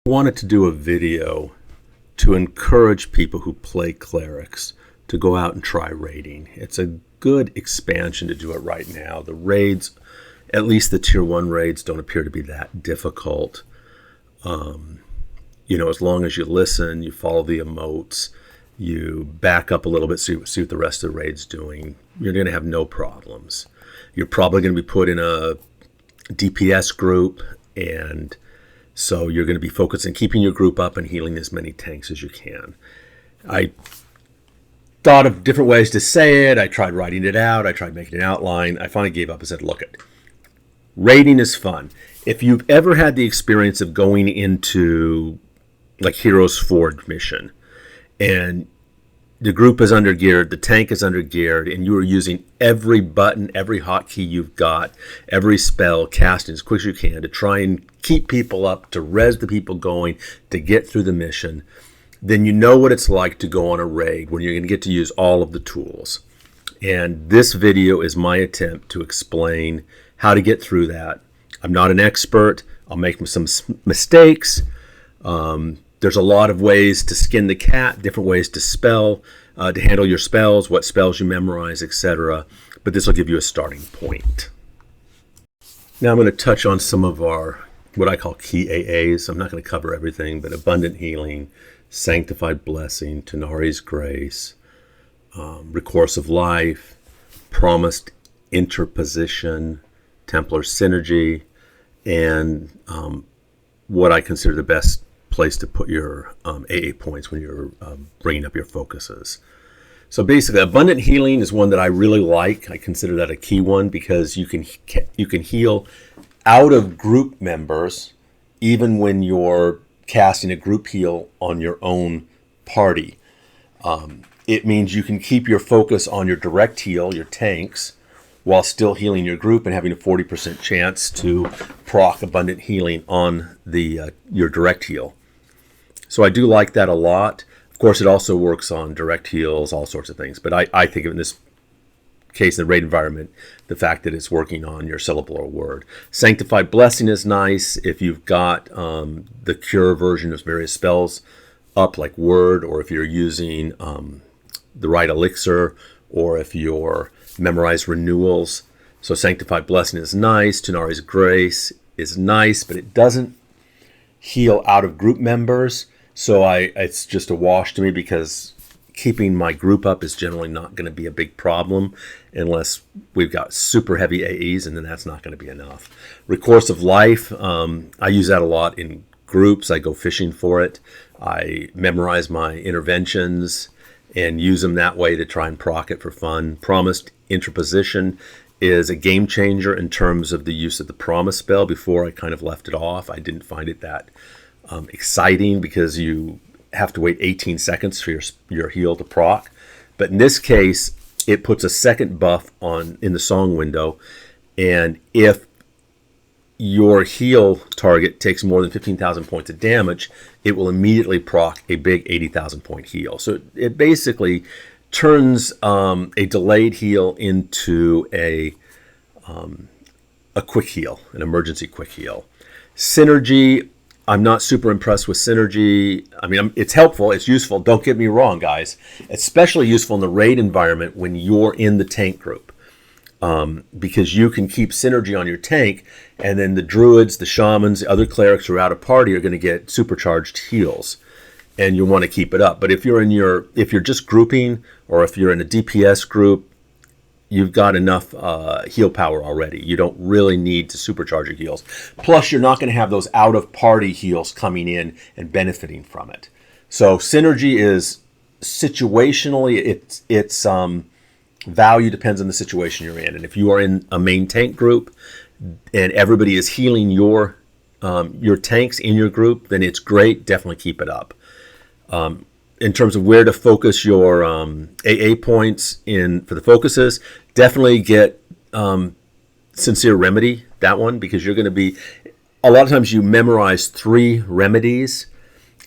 Wanted to do a video to encourage people who play clerics to go out and try raiding. It's a good expansion to do it right now. The raids, at least the tier 1 raids, don't appear to be that difficult. As long as you listen, you follow the emotes, you back up a little bit, see what the rest of the raid's doing, you're going to have no problems. You're probably going to be put in a DPS group, and so you're going to be focused on keeping your group up and healing as many tanks as you can. I thought of different ways to say it. I tried writing it out. I tried making an outline. I finally gave up and said, look it. Raiding is fun. If you've ever had the experience of going into like Heroes Forge mission and the group is undergeared, the tank is undergeared, and you are using every button, every hotkey you've got, every spell, casting as quick as you can to try and keep people up, to res the people going, to get through the mission, then you know what it's like to go on a raid when you're going to get to use all of the tools. And this video is my attempt to explain how to get through that. I'm not an expert. I'll make some mistakes. There's a lot of ways to skin the cat, different ways to spell, to handle your spells, what spells you memorize, etc. But this will give you a starting point. Now I'm going to touch on some of our, what I call key AAs. I'm not going to cover everything, but Abundant Healing, Sanctified Blessing, Tanari's Grace, Recourse of Life, Promised Interposition, Templar Synergy, and what I consider the best place to put your AA points when you're bringing up your focuses. So basically, Abundant Healing is one that I really like. I consider that a key one because you can heal out of group members even when you're casting a group heal on your own party. It means you can keep your focus on your direct heal, your tanks, while still healing your group and having a 40% chance to proc Abundant Healing on your direct heal. So I do like that a lot. Of course, it also works on direct heals, all sorts of things. But I think of in this case, in the raid environment, the fact that it's working on your syllable or word. Sanctified Blessing is nice if you've got the cure version of various spells up, like word, or if you're using the right elixir, or if you're memorize renewals. So Sanctified Blessing is nice. Tanari's Grace is nice, but it doesn't heal out of group members. So it's just a wash to me because keeping my group up is generally not going to be a big problem unless we've got super heavy AEs, and then that's not going to be enough. Recourse of Life, I use that a lot in groups. I go fishing for it. I memorize my interventions and use them that way to try and proc it for fun. Promised Interposition is a game changer in terms of the use of the promise spell. Before I kind of left it off. I didn't find it that exciting because you have to wait 18 seconds for your heal to proc. But in this case, it puts a second buff in the song window, and if your heal target takes more than 15,000 points of damage, it will immediately proc a big 80,000 point heal. So it basically turns a delayed heal into a quick heal, an emergency quick heal. Synergy, I'm not super impressed with Synergy. I mean, it's helpful, it's useful, don't get me wrong, guys. Especially useful in the raid environment when you're in the tank group. Because you can keep Synergy on your tank, and then the druids, the shamans, the other clerics who are out of party are going to get supercharged heals, and you want to keep it up. But if you're just grouping, or if you're in a DPS group, you've got enough heal power already. You don't really need to supercharge your heals. Plus, you're not going to have those out of party heals coming in and benefiting from it. So Synergy is situationally, it's value depends on the situation you're in. And if you are in a main tank group and everybody is healing your tanks in your group, then it's great. Definitely keep it up. In terms of where to focus your AA points for the focuses, definitely get Sincere Remedy, that one, because you're going to be, a lot of times you memorize 3 remedies,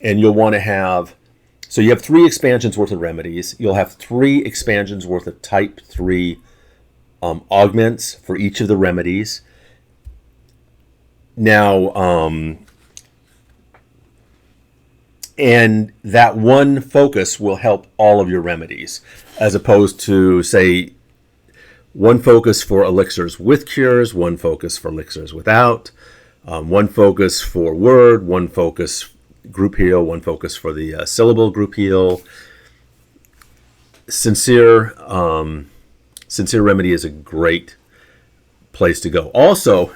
and you'll want to have, so you have 3 expansions worth of remedies. You'll have 3 expansions worth of type 3 augments for each of the remedies. Now, And that one focus will help all of your remedies, as opposed to, say, one focus for elixirs with cures, one focus for elixirs without, one focus for word, one focus group heal, one focus for the syllable group heal. Sincere remedy is a great place to go. Also,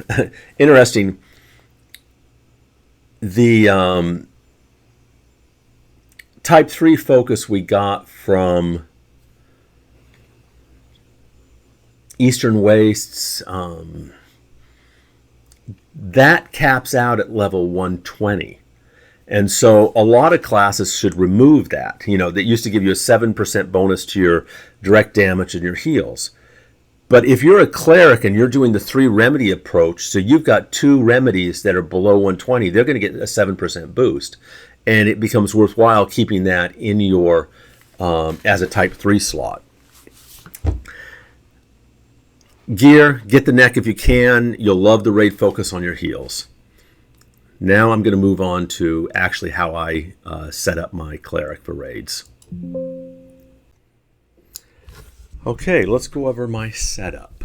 interesting, the type 3 focus we got from Eastern Wastes, that caps out at level 120. And so a lot of classes should remove that. That used to give you a 7% bonus to your direct damage and your heals. But if you're a cleric and you're doing the 3 remedy approach, so you've got 2 remedies that are below 120, they're going to get a 7% boost. And it becomes worthwhile keeping that in your as a type 3 slot. Gear, get the neck if you can. You'll love the raid focus on your heals. Now I'm going to move on to actually how I set up my cleric for raids. Okay, let's go over my setup.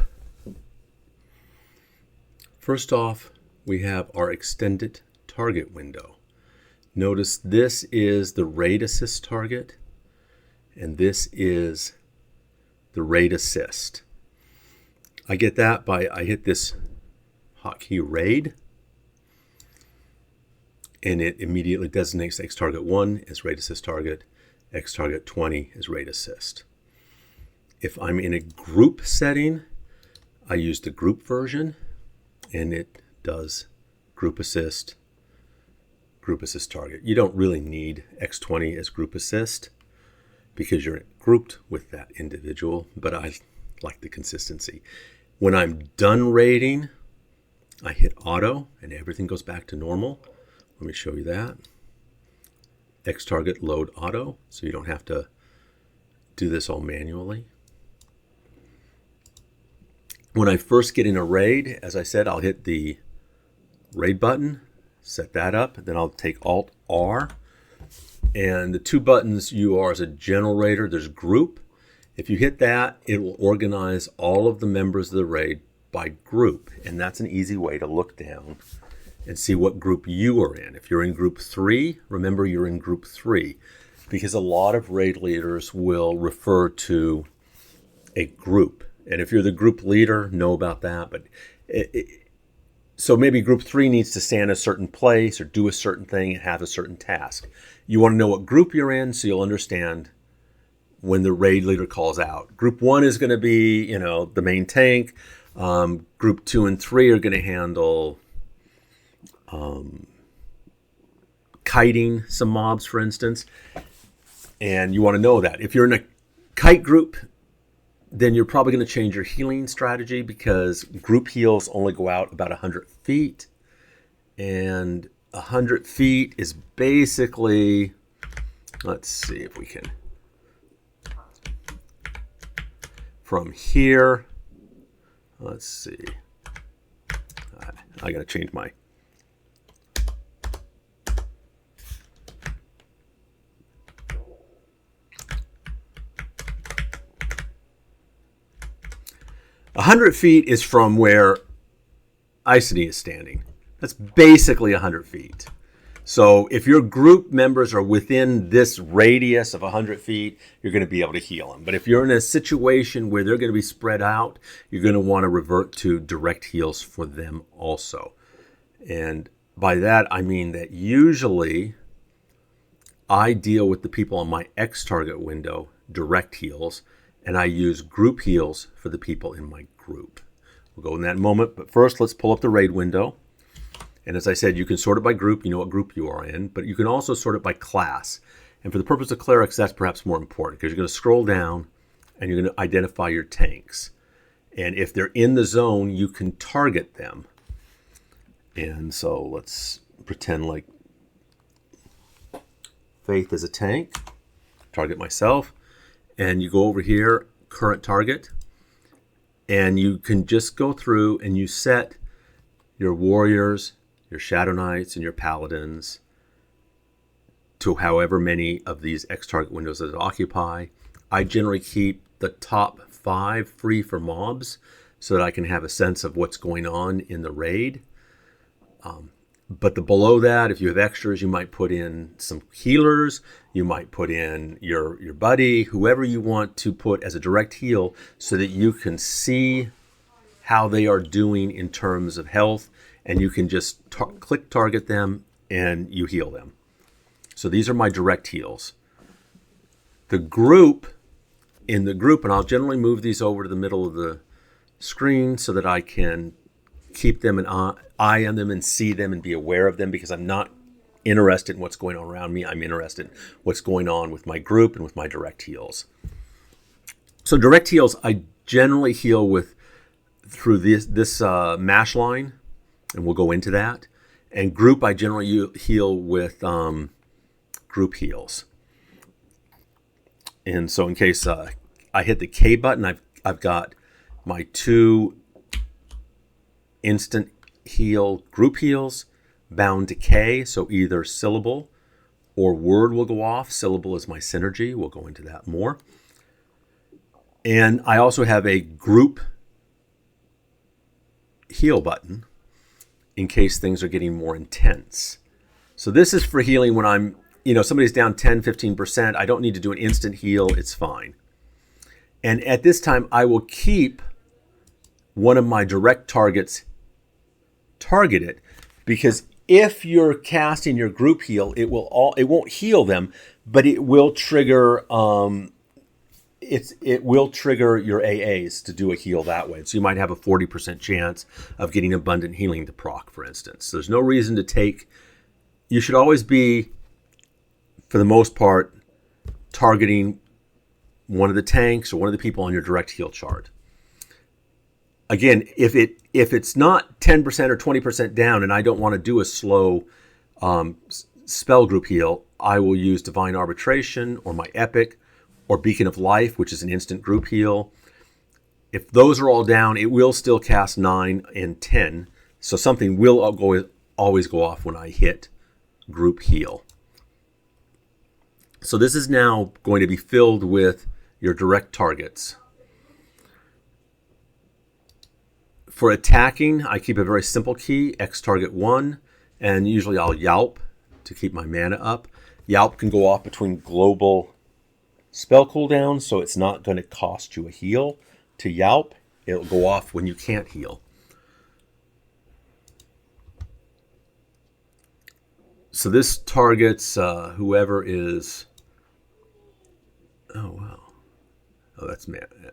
First off, we have our extended target window. Notice this is the raid assist target, and this is the raid assist. I get that by I hit this hotkey raid, and it immediately designates X target 1 as raid assist target, X target 20 as raid assist. If I'm in a group setting, I use the group version, and it does group assist target. You don't really need X20 as group assist because you're grouped with that individual, but I like the consistency. When I'm done raiding, I hit auto and everything goes back to normal. Let me show you that. X target load auto, so you don't have to do this all manually. When I first get in a raid, as I said, I'll hit the raid button, set that up, then I'll take Alt R. And the 2 buttons you are as a general raider, there's group. If you hit that, it will organize all of the members of the raid by group. And that's an easy way to look down and see what group you are in. If you're in group 3, remember you're in group 3, because a lot of raid leaders will refer to a group. And if you're the group leader, know about that. But so maybe group 3 needs to stand a certain place or do a certain thing and have a certain task. You want to know what group you're in so you'll understand when the raid leader calls out. Group 1 is going to be, the main tank. Group 2 and 3 are going to handle kiting some mobs, for instance. And you want to know that. If you're in a kite group, then you're probably going to change your healing strategy because group heals only go out about 100 feet. And 100 feet is basically, let's see if we can, from here, let's see, I got to change my, a 100 feet is from where Icety is standing. That's basically 100 feet. So if your group members are within this radius of 100 feet, you're going to be able to heal them. But if you're in a situation where they're going to be spread out, you're going to want to revert to direct heals for them also. And by that, I mean that usually I deal with the people on my X target window, direct heals, and I use group heals for the people in my group. We'll go in that moment, but first let's pull up the raid window. And as I said, you can sort it by group, you know what group you are in, but you can also sort it by class. And for the purpose of clerics, that's perhaps more important because you're going to scroll down and you're going to identify your tanks. And if they're in the zone, you can target them. And so let's pretend like Faith is a tank, target myself. And you go over here, current target, and you can just go through and you set your warriors, your shadow knights, and your paladins to however many of these X target windows that occupy. I generally keep the top 5 free for mobs so that I can have a sense of what's going on in the raid. But below that, if you have extras, you might put in some healers. You might put in your buddy, whoever you want to put as a direct heal so that you can see how they are doing in terms of health, and you can just click target them and you heal them. So these are my direct heals. In the group, and I'll generally move these over to the middle of the screen so that I can keep them an eye on them and see them and be aware of them, because I'm not interested in what's going on around me. I'm interested in what's going on with my group and with my direct heals. So direct heals, I generally heal through this mash line, and we'll go into that. And group, I generally heal with group heals. And so in case I hit the K button, I've got my 2 instant heal group heals bound to K, so either syllable or word will go off. Syllable is my synergy. We'll go into that more. And I also have a group heal button in case things are getting more intense. So this is for healing when somebody's down 10, 15%. I don't need to do an instant heal. It's fine. And at this time, I will keep one of my direct targets targeted, because if you're casting your group heal, it won't heal them, but it will trigger it will trigger your AAs to do a heal that way. So you might have a 40% chance of getting abundant healing to proc, for instance. So there's no reason to take. You should always be, for the most part, targeting one of the tanks or one of the people on your direct heal chart. Again, if it's not 10% or 20% down and I don't want to do a slow spell group heal, I will use Divine Arbitration or my Epic or Beacon of Life, which is an instant group heal. If those are all down, it will still cast 9 and 10. So something will always go off when I hit group heal. So this is now going to be filled with your direct targets. For attacking, I keep a very simple key, X target 1, and usually I'll Yelp to keep my mana up. Yelp can go off between global spell cooldowns, so it's not going to cost you a heal to Yelp. It'll go off when you can't heal. So this targets whoever is... Oh, wow. Oh, that's mana. Yeah.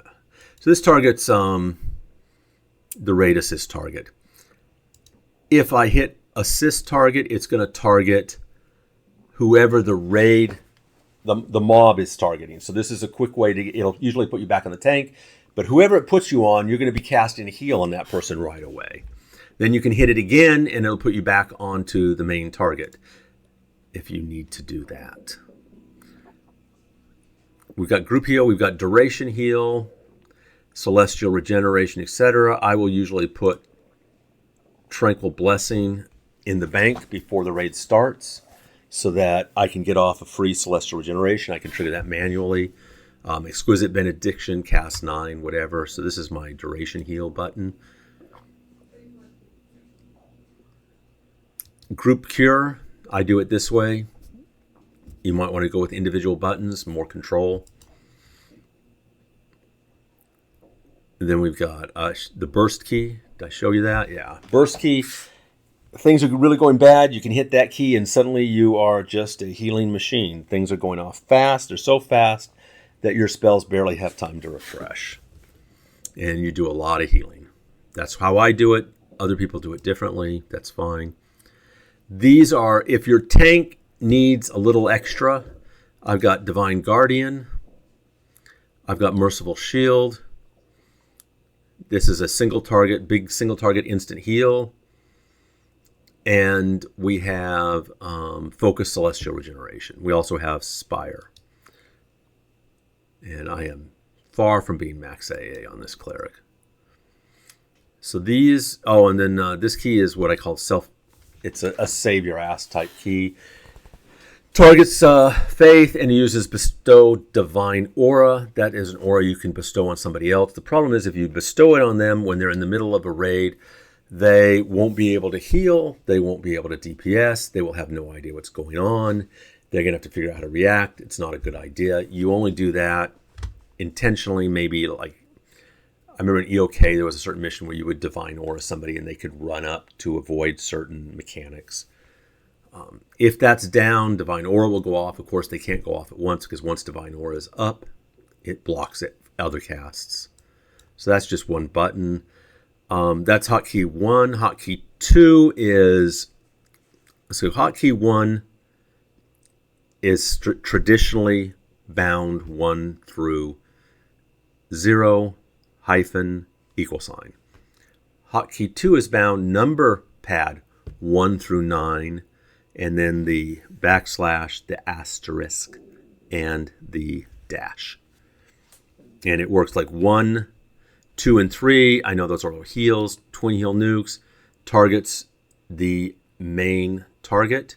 So this targets... the raid assist target. If I hit assist target, it's going to target whoever the raid, the mob is targeting. So this is a quick way it'll usually put you back on the tank, but whoever it puts you on, you're going to be casting a heal on that person right away. Then you can hit it again and it'll put you back onto the main target if you need to do that. We've got group heal, we've got duration heal, celestial regeneration, etc. I will usually put Tranquil Blessing in the bank before the raid starts so that I can get off a free celestial regeneration. I can trigger that manually. Exquisite Benediction, cast 9, whatever. So this is my duration heal button. Group Cure, I do it this way. You might want to go with individual buttons, more control. And then we've got the burst key. Did I show you that? Yeah. Burst key. Things are really going bad. You can hit that key and suddenly you are just a healing machine. Things are going off fast. They're so fast that your spells barely have time to refresh. And you do a lot of healing. That's how I do it. Other people do it differently. That's fine. These are, if your tank needs a little extra, I've got Divine Guardian. I've got Merciful Shield. This is a single target, big single target instant heal. And we have Focus Celestial Regeneration. We also have Spire. And I am far from being max AA on this Cleric. So these, and then this key is what I call it's a save your ass type key. Targets faith and uses bestow divine aura. That is an aura you can bestow on somebody else. The problem is if you bestow it on them when they're in the middle of a raid, they won't be able to heal. They won't be able to DPS. They will have no idea what's going on. They're going to have to figure out how to react. It's not a good idea. You only do that intentionally, maybe like, I remember in EOK, there was a certain mission where you would divine aura somebody and they could run up to avoid certain mechanics. If that's down, divine aura will go off. Of course, they can't go off at once because once divine aura is up, it blocks it, other casts. So that's just one button. That's hotkey 1. Hotkey 2 is, so hotkey 1 is traditionally bound 1 through 0 hyphen equal sign. Hotkey 2 is bound number pad 1 through 9, and then the backslash, the asterisk, and the dash. And it works like 1, 2, and 3. I know those are all heals. Twin heal nukes targets the main target,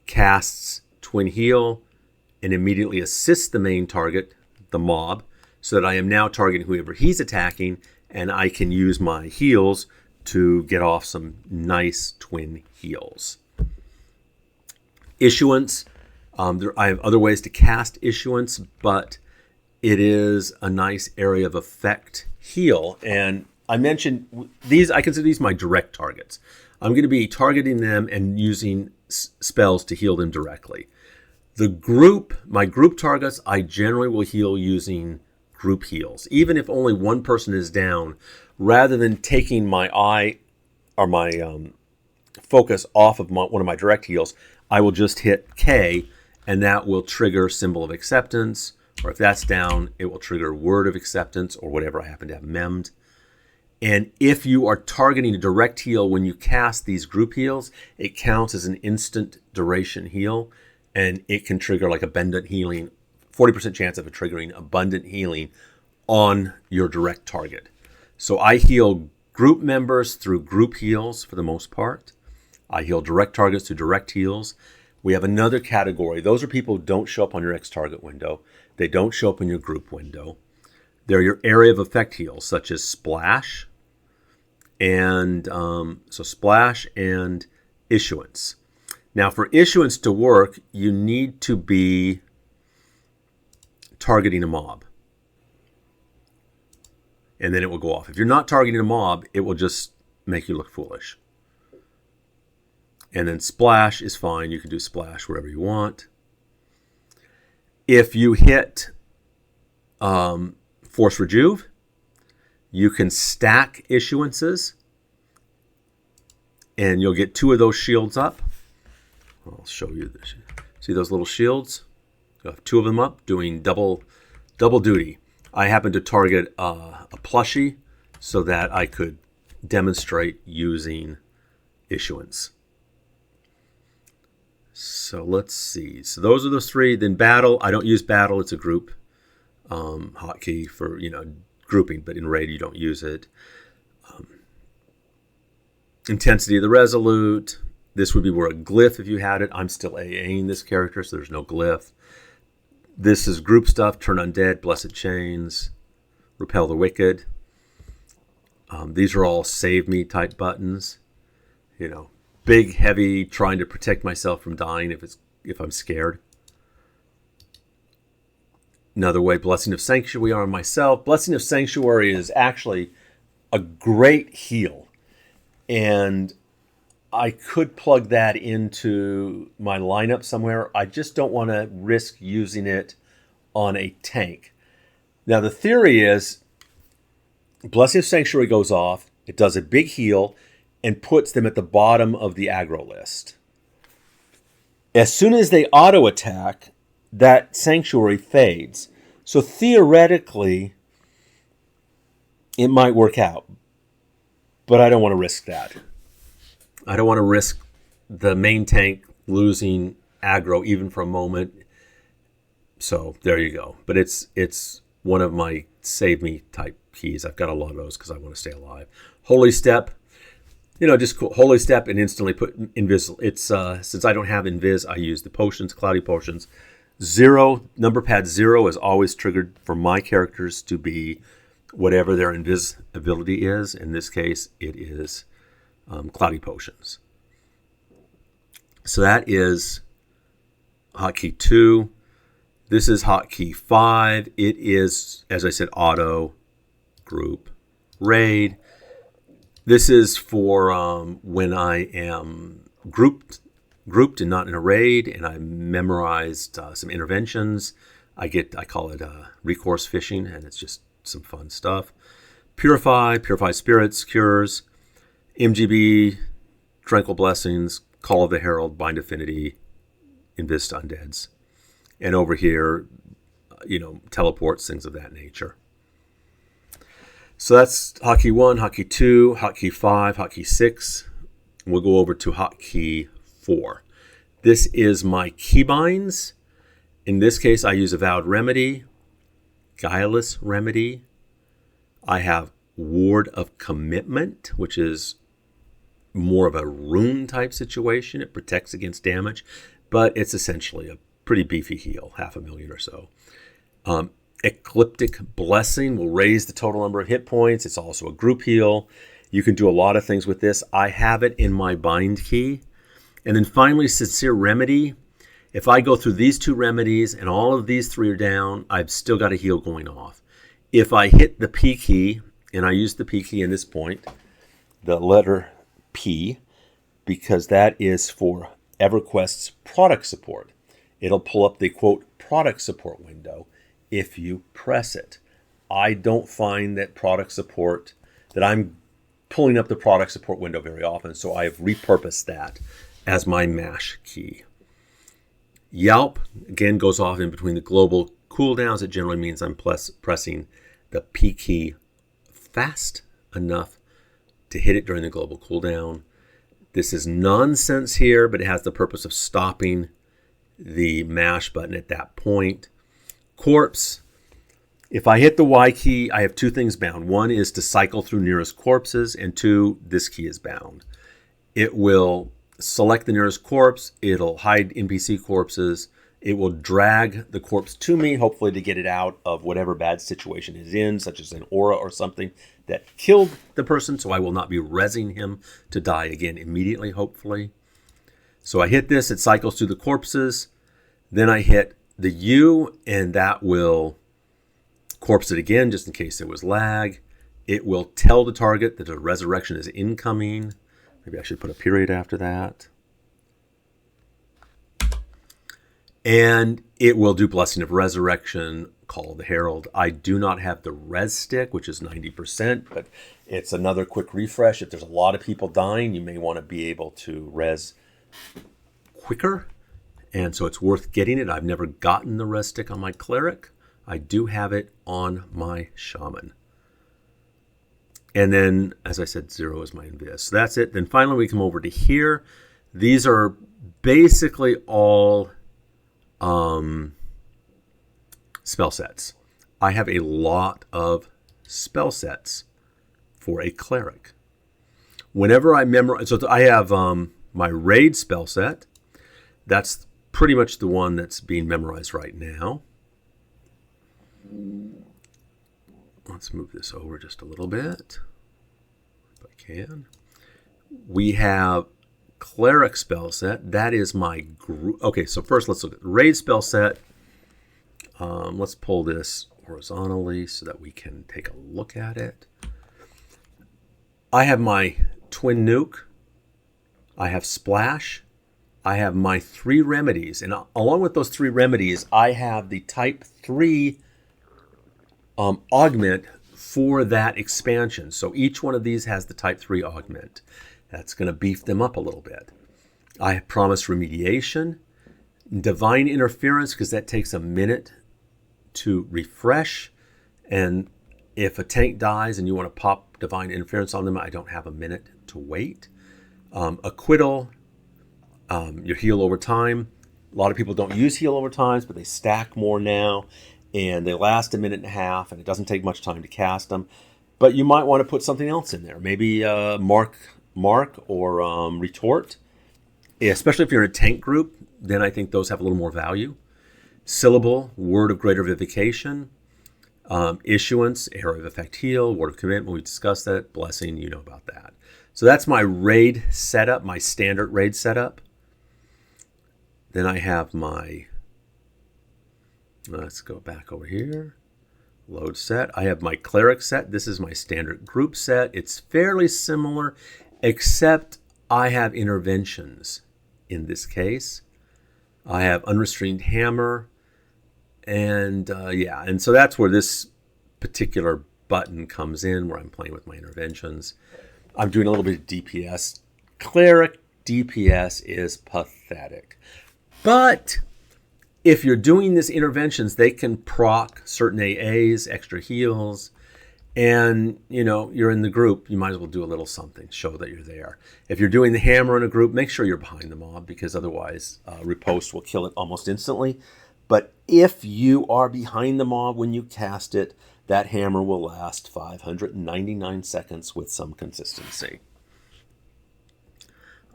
casts twin heal, and immediately assists the main target, the mob, so that I am now targeting whoever he's attacking, and I can use my heals to get off some nice twin heals. Issuance. I have other ways to cast issuance, but it is a nice area of effect heal. And I mentioned these, I consider these my direct targets. I'm going to be targeting them and using spells to heal them directly. My group targets, I generally will heal using group heals. Even if only one person is down, rather than taking my eye or my focus off of one of my direct heals, I will just hit K, and that will trigger Symbol of Acceptance, or if that's down, it will trigger Word of Acceptance, or whatever I happen to have memmed. And if you are targeting a direct heal when you cast these group heals, it counts as an instant duration heal, and it can trigger like abundant healing, 40% chance of it triggering abundant healing on your direct target. So I heal group members through group heals for the most part. I heal direct targets through direct heals. We have another category. Those are people who don't show up on your X target window. They don't show up in your group window. They're your area of effect heals, such as splash, and so splash and issuance. Now, for issuance to work, you need to be targeting a mob, and then it will go off. If you're not targeting a mob, it will just make you look foolish. And then splash is fine. You can do splash wherever you want. If you hit Force Rejuve, you can stack issuances, and you'll get 2 of those shields up. I'll show you this. See those little shields? You have 2 of them up, doing double duty. I happen to target a plushie so that I could demonstrate using issuance. So let's see. So those are the 3. Then battle. I don't use battle. It's a group hotkey for grouping, but in raid you don't use it. Intensity of the resolute. This would be where a glyph if you had it. I'm still AAing this character, so there's no glyph. This is group stuff. Turn undead, blessed chains, repel the wicked. These are all save me type buttons. Big, heavy, trying to protect myself from dying if I'm scared. Another way, Blessing of Sanctuary on myself. Blessing of Sanctuary is actually a great heal. And I could plug that into my lineup somewhere. I just don't want to risk using it on a tank. Now, the theory is Blessing of Sanctuary goes off. It does a big heal and puts them at the bottom of the aggro list. As soon as they auto attack, that sanctuary fades. So theoretically, it might work out. But I don't want to risk that. I don't want to risk the main tank losing aggro even for a moment. So there you go. But it's one of my save me type keys. I've got a lot of those because I want to stay alive. Holy Step. just cool. Holy Step and instantly put Invis. It's since I don't have Invis, I use the potions, Cloudy Potions. 0, number pad 0 is always triggered for my characters to be whatever their Invis ability is. In this case, it is Cloudy Potions. So that is hotkey 2. This is hotkey 5. It is, as I said, auto, group, raid. This is for when I am grouped and not in a raid, and I memorized some interventions. I call it recourse fishing, and it's just some fun stuff. Purify spirits, cures, MGB, tranquil blessings, call of the herald, bind affinity, invis to undeads, and over here, teleports, things of that nature. So that's hotkey 1, hotkey 2, hotkey 5, hotkey 6. We'll go over to hotkey 4. This is my keybinds. In this case, I use Avowed Remedy, Guileless Remedy. I have Ward of Commitment, which is more of a rune type situation. It protects against damage, but it's essentially a pretty beefy heal, 500,000 or so. Ecliptic Blessing will raise the total number of hit points. It's also a group heal. You can do a lot of things with this. I have it in my bind key. And then finally, Sincere Remedy. If I go through these 2 remedies and all of these 3 are down, I've still got a heal going off. If I hit the P key, and I use the P key in this point, the letter P, because that is for EverQuest's product support. It'll pull up the, quote, product support window if you press it. I don't find that I'm pulling up the product support window very often, so I've repurposed that as my mash key. Yelp, again, goes off in between the global cooldowns. It generally means I'm pressing the P key fast enough to hit it during the global cooldown. This is nonsense here, but it has the purpose of stopping the mash button at that point. Corpse. If I hit the Y key, I have 2 things bound. 1 is to cycle through nearest corpses, and 2, this key is bound. It will select the nearest corpse. It'll hide NPC corpses. It will drag the corpse to me, hopefully to get it out of whatever bad situation is in, such as an aura or something that killed the person, so I will not be rezzing him to die again immediately, hopefully. So I hit this, it cycles through the corpses. Then I hit the U, and that will corpse it again, just in case there was lag. It will tell the target that a resurrection is incoming. Maybe I should put a period after that. And it will do Blessing of Resurrection, Call of the Herald. I do not have the res stick, which is 90%, but it's another quick refresh. If there's a lot of people dying, you may want to be able to res quicker. And so it's worth getting it. I've never gotten the res stick on my Cleric. I do have it on my Shaman. And then, as I said, 0 is my Invis. So that's it. Then finally we come over to here. These are basically all spell sets. I have a lot of spell sets for a Cleric. Whenever I memorize, so I have my Raid spell set. That's pretty much the one that's being memorized right now. Let's move this over just a little bit, if I can. We have Cleric spell set. That is my group. Okay, so first let's look at the Raid spell set. Let's pull this horizontally so that we can take a look at it. I have my Twin Nuke. I have Splash. I have my 3 remedies. And along with those 3 remedies, I have the Type 3 augment for that expansion. So each one of these has the Type 3 augment. That's going to beef them up a little bit. I promise remediation, divine interference, because that takes a minute to refresh. And if a tank dies and you want to pop divine interference on them, I don't have a minute to wait. Acquittal, your heal over time. A lot of people don't use heal over times, but they stack more now. And they last a minute and a half, and it doesn't take much time to cast them. But you might want to put something else in there. Maybe mark mark or retort, especially if you're in a tank group, then I think those have a little more value. Syllable, word of greater vivification. Issuance, area of effect heal, word of commitment, we discussed that. Blessing, you know about that. So that's my raid setup, my standard raid setup. Then I have my, let's go back over here, load set. I have my Cleric set. This is my standard group set. It's fairly similar, except I have interventions in this case. I have unrestrained hammer, and and so that's where this particular button comes in, where I'm playing with my interventions. I'm doing a little bit of DPS. Cleric DPS is pathetic. But if you're doing these interventions, they can proc certain AAs, extra heals, and you're in the group, you might as well do a little something, show that you're there. If you're doing the hammer in a group, make sure you're behind the mob, because otherwise riposte will kill it almost instantly. But if you are behind the mob when you cast it, that hammer will last 599 seconds with some consistency.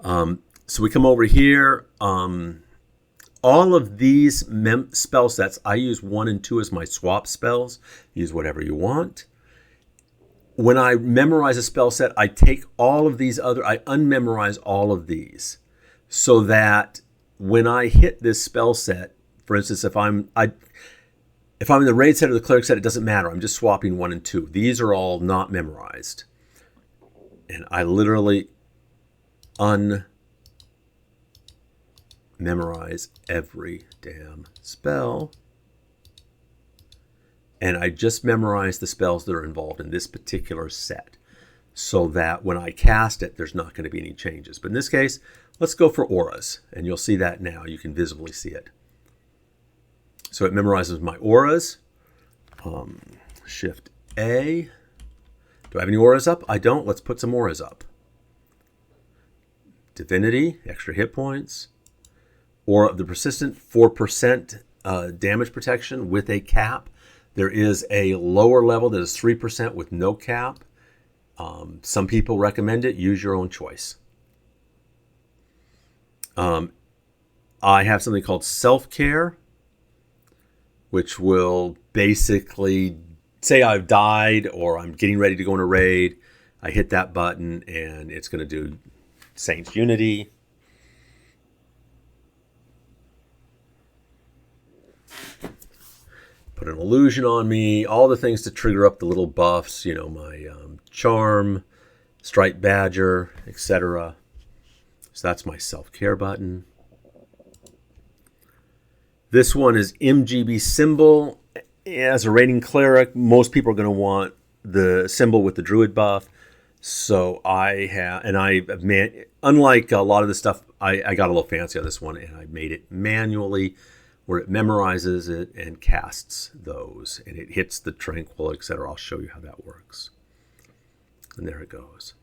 So we come over here. All of these spell sets, I use 1 and 2 as my swap spells. Use whatever you want. When I memorize a spell set, I take all of these I unmemorize all of these, so that when I hit this spell set, for instance, if I'm in the raid set or the cleric set, it doesn't matter. I'm just swapping 1 and 2. These are all not memorized. And I literally memorize every damn spell. And I just memorize the spells that are involved in this particular set, so that when I cast it, there's not going to be any changes. But in this case, let's go for auras. And you'll see that now. You can visibly see it. So it memorizes my auras. Shift A. Do I have any auras up? I don't. Let's put some auras up. Divinity, extra hit points. Aura of the Persistent, 4% damage protection with a cap. There is a lower level that is 3% with no cap. Some people recommend it. Use your own choice. I have something called Self-Care, which will basically say I've died or I'm getting ready to go in a raid. I hit that button and it's going to do Saints Unity. Put an illusion on me, all the things to trigger up the little buffs, my charm, striped badger, etc. So that's my self-care button. This one is MGB symbol. As a raiding cleric, most people are going to want the symbol with the druid buff. So unlike a lot of the stuff, I got a little fancy on this one, and I made it manually, where it memorizes it and casts those, and it hits the tranquil, etc. I'll show you how that works. And there it goes.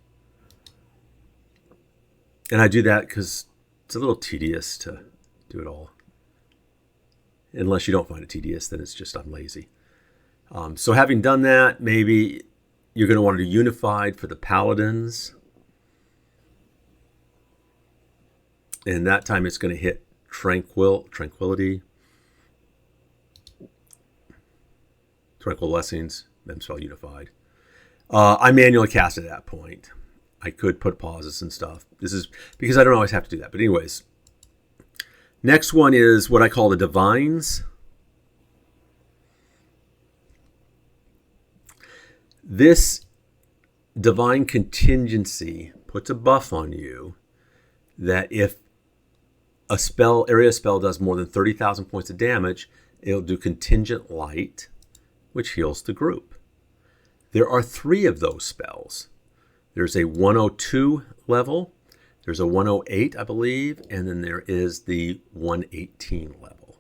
And I do that because it's a little tedious to do it all. Unless you don't find it tedious, then it's just I'm lazy. So having done that, maybe you're going to want to do Unified for the Paladins. And that time it's going to hit Tranquility. Tranquil Blessings, Memspell Unified. I manually cast at that point. I could put pauses and stuff. This is because I don't always have to do that. But anyways, next one is what I call the Divines. This Divine Contingency puts a buff on you that if a area spell does more than 30,000 points of damage, it'll do Contingent Light, which heals the group. There are 3 of those spells. There's a 102 level, there's a 108, I believe, and then there is the 118 level.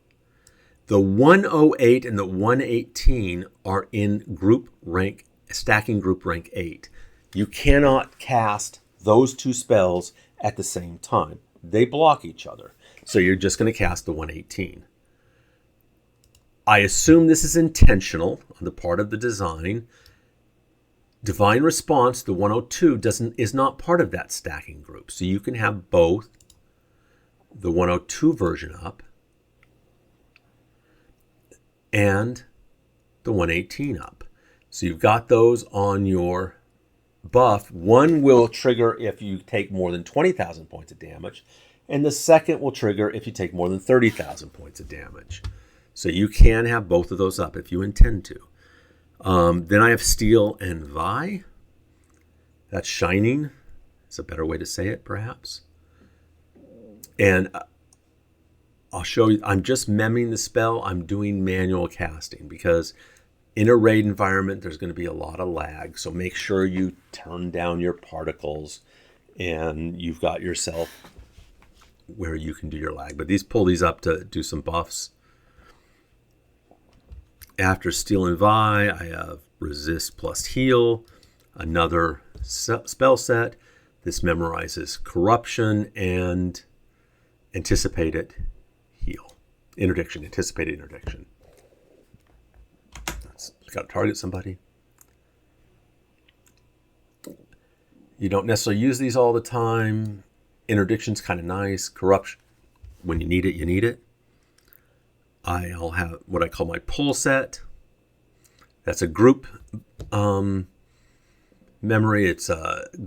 The 108 and the 118 are in group rank, stacking group rank 8. You cannot cast those 2 spells at the same time. They block each other. So you're just going to cast the 118. I assume this is intentional on the part of the design. Divine Response, the 102, is not part of that stacking group. So you can have both the 102 version up and the 118 up. So you've got those on your buff. One will trigger if you take more than 20,000 points of damage, and the second will trigger if you take more than 30,000 points of damage. So you can have both of those up if you intend to. Then I have Steel and Vi. That's Shining. It's a better way to say it, perhaps. And I'll show you, I'm just memming the spell. I'm doing manual casting because in a raid environment, there's going to be a lot of lag. So make sure you turn down your particles and you've got yourself where you can do your lag. But pull these up to do some buffs. After Steel and Vi, I have Resist plus Heal, another spell set. This memorizes Corruption and Anticipated Heal. Interdiction, Anticipated Interdiction. That's got to target somebody. You don't necessarily use these all the time. Interdiction's kind of nice. Corruption, when you need it, you need it. I'll have what I call my pull set. That's a group memory. It's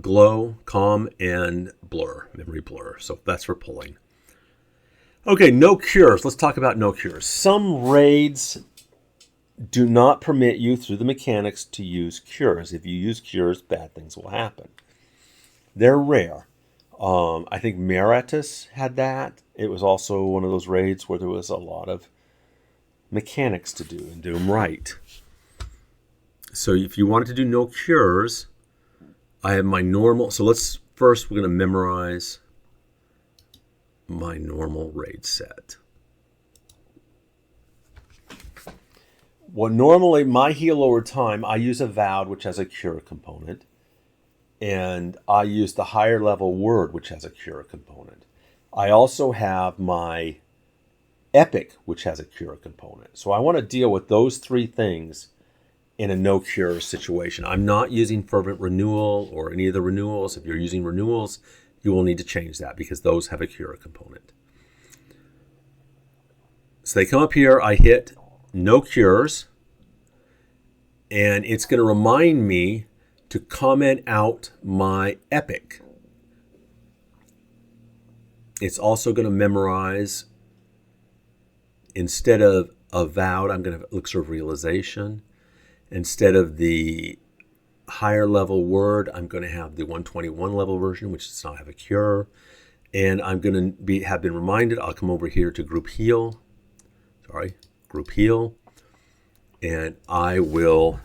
Glow, Calm, and Blur, Memory Blur. So that's for pulling. Okay, no cures. Let's talk about no cures. Some raids do not permit you through the mechanics to use cures. If you use cures, bad things will happen. They're rare. I think Meritus had that. It was also one of those raids where there was a lot of mechanics to do and do them right. So if you wanted to do no cures, I have my normal. So we're going to memorize my normal raid set. Well, normally my heal over time, I use Avowed, which has a cure component. And I use the higher level Word, which has a cure component. I also have my Epic, which has a cure component. So I want to deal with those three things in a no cure situation. I'm not using Fervent Renewal or any of the renewals. If you're using renewals, you will need to change that because those have a cure component. So they come up here, I hit no cures, and it's going to remind me to comment out my Epic. It's also going to memorize. Instead of Avowed, I'm going to have Elixir of Realization. Instead of the higher level Word, I'm going to have the 121 level version, which does not have a cure. And I'm going to have been reminded, I'll come over here to Group Heal. Group Heal. And I will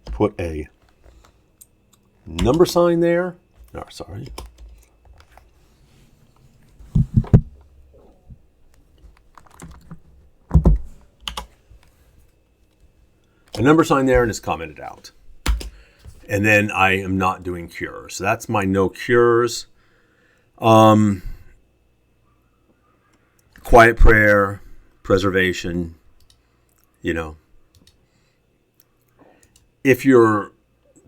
put a number sign there. A number sign there, and it's commented out. And then I am not doing cures. So that's my no cures. Quiet prayer, preservation, If you're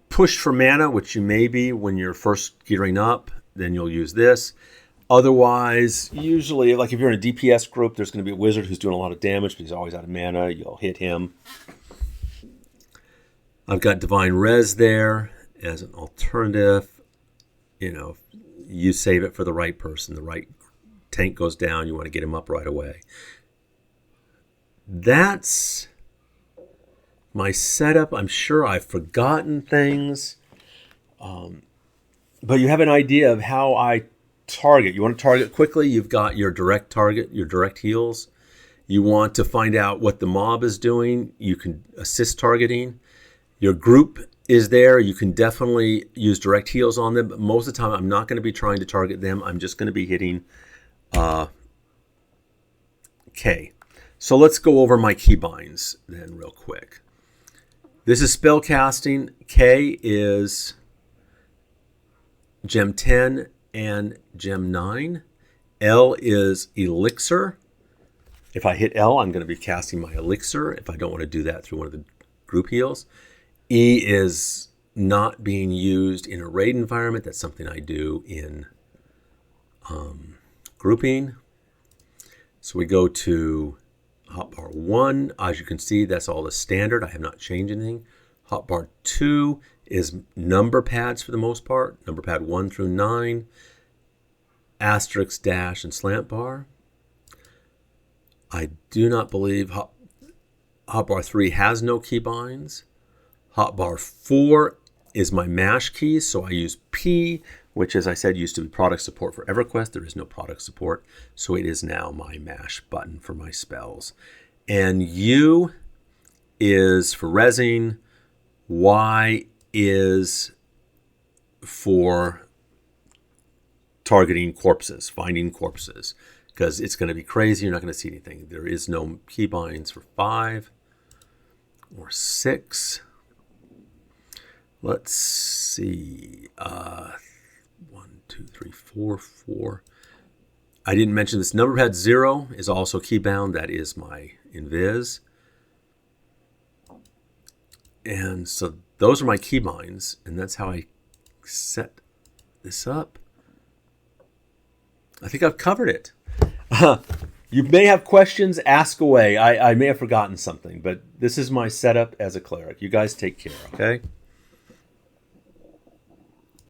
pushed for mana, which you may be when you're first gearing up, then you'll use this. Otherwise, usually, like if you're in a DPS group, there's going to be a wizard who's doing a lot of damage, but he's always out of mana. You'll hit him. I've got Divine Res there as an alternative. You save it for the right person. The right tank goes down. You want to get him up right away. That's my setup. I'm sure I've forgotten things. But you have an idea of how I target. You want to target quickly. You've got your direct target, your direct heals. You want to find out what the mob is doing. You can assist targeting. Your group is there. You can definitely use direct heals on them. But most of the time, I'm not going to be trying to target them. I'm just going to be hitting K. So let's go over my keybinds then real quick. This is spell casting. K is Gem 10 and Gem 9. L is Elixir. If I hit L, I'm going to be casting my Elixir if I don't want to do that through one of the group heals. E is not being used in a raid environment. That's something I do in grouping. So we go to hotbar 1. As you can see, that's all the standard. I have not changed anything. Hotbar 2 is number pads for the most part. Number pad 1 through 9. Asterisk, dash, and slant bar. I do not believe hotbar 3 has no keybinds. Hotbar 4 is my mash keys, so I use P, which, as I said, used to be product support for EverQuest. There is no product support, so it is now my mash button for my spells. And U is for rezzing. Y is for targeting corpses, finding corpses, because it's going to be crazy. You're not going to see anything. There is no keybinds for 5 or 6. Let's see. 1, 2, 3, 4, 4. I didn't mention this. Number pad 0 is also keybound. That is my invis. And so those are my keybinds, and that's how I set this up. I think I've covered it. You may have questions, ask away. I may have forgotten something, but this is my setup as a cleric. You guys take care, okay?